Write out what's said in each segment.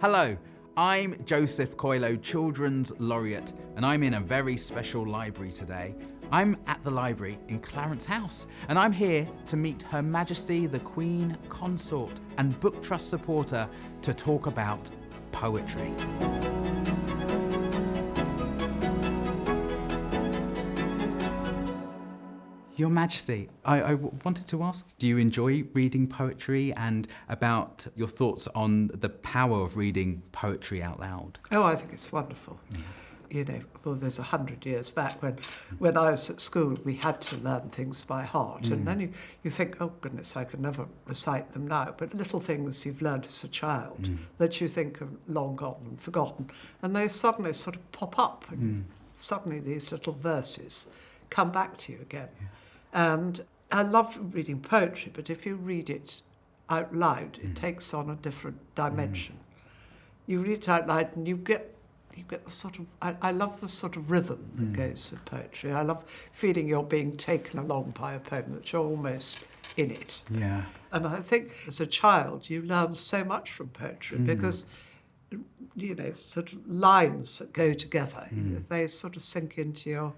Hello, I'm Joseph Coelho, Children's Laureate, and I'm in a very special library today. I'm at the library in Clarence House, and I'm here to meet Her Majesty the Queen Consort and Book Trust supporter to talk about poetry. Your Majesty, I wanted to ask, do you enjoy reading poetry, and about your thoughts on the power of reading poetry out loud? Oh, I think it's wonderful. Yeah. You know, well, there's 100 years back when I was at school, we had to learn things by heart. And then you think, oh, goodness, I could never recite them now. But little things you've learned as a child that you think are long gone and forgotten. And they suddenly sort of pop up. And suddenly these little verses come back to you again. Yeah. And I love reading poetry, but if you read it out loud, it takes on a different dimension. You read it out loud and you get the sort of, I love the sort of rhythm that goes with poetry. I love feeling you're being taken along by a poem, that you're almost in it. Yeah. And I think as a child, you learn so much from poetry because, you know, sort of lines that go together, they sort of sink into your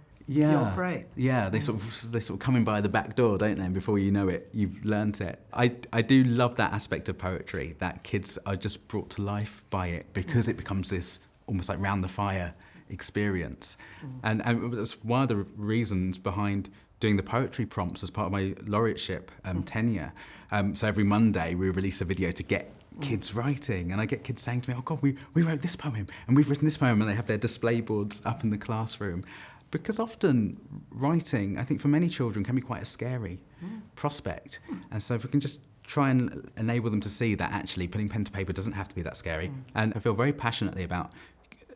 brain. Yeah, they sort of come in by the back door, don't they? And before you know it, you've learnt it. I do love that aspect of poetry, that kids are just brought to life by it because it becomes this almost like round the fire experience. And that's one of the reasons behind doing the poetry prompts as part of my laureateship tenure. So every Monday we release a video to get kids writing, and I get kids saying to me, oh God, we wrote this poem and we've written this poem, and they have their display boards up in the classroom. Because often writing, I think for many children, can be quite a scary prospect. And so if we can just try and enable them to see that actually putting pen to paper doesn't have to be that scary. And I feel very passionately about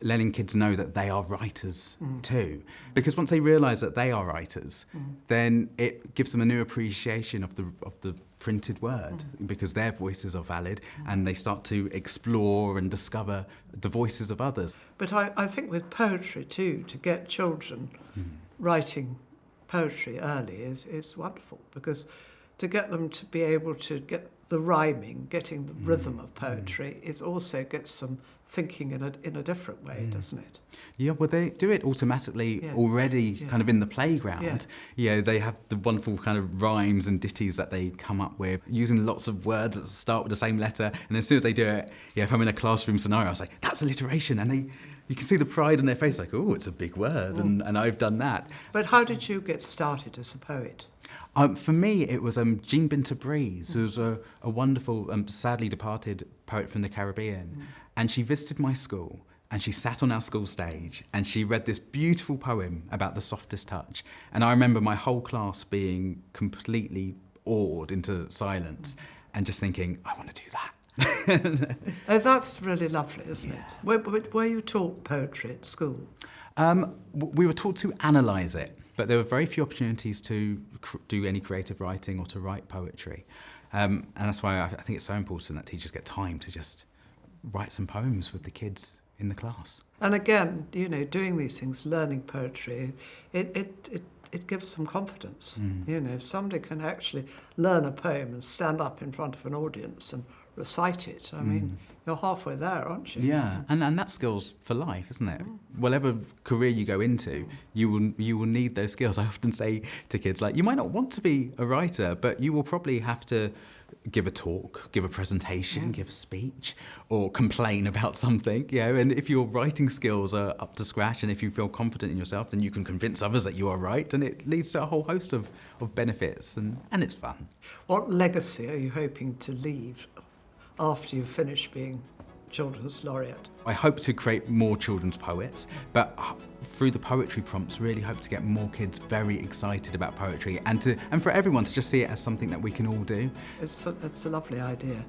letting kids know that they are writers too. Because once they realise that they are writers, then it gives them a new appreciation of the printed word, because their voices are valid, and they start to explore and discover the voices of others. But I think with poetry too, to get children writing poetry early is wonderful, because to get them to be able to get the rhyming, getting the rhythm of poetry, it also gets them thinking in a different way, doesn't it? Yeah, well, they do it automatically already, kind of in the playground. Yeah, they have the wonderful kind of rhymes and ditties that they come up with, using lots of words that start with the same letter. And as soon as they do it, if I'm in a classroom scenario, I say, that's alliteration. And you can see the pride on their face, like, oh, it's a big word, and I've done that. But how did you get started as a poet? For me, it was Jean Binta Breeze, who was a wonderful, sadly departed poet from the Caribbean. And she visited my school, and she sat on our school stage, and she read this beautiful poem about the softest touch. And I remember my whole class being completely awed into silence and just thinking, I want to do that. Oh, that's really lovely, isn't it? Were you taught poetry at school? We were taught to analyse it, but there were very few opportunities to do any creative writing or to write poetry. And that's why I think it's so important that teachers get time to just write some poems with the kids in the class. And again, you know, doing these things, learning poetry, it gives some confidence. You know, if somebody can actually learn a poem and stand up in front of an audience and recite it, I mean, you're halfway there, aren't you? Yeah, and that skill's for life, isn't it? Whatever career you go into, you will need those skills. I often say to kids, like, you might not want to be a writer, but you will probably have to give a talk, give a presentation, give a speech, or complain about something, you know, and if your writing skills are up to scratch and if you feel confident in yourself, then you can convince others that you are right, and it leads to a whole host of benefits, and it's fun. What legacy are you hoping to leave after you finish being Children's Laureate? I hope to create more children's poets, but through the poetry prompts, really hope to get more kids very excited about poetry, and for everyone to just see it as something that we can all do. It's a lovely idea.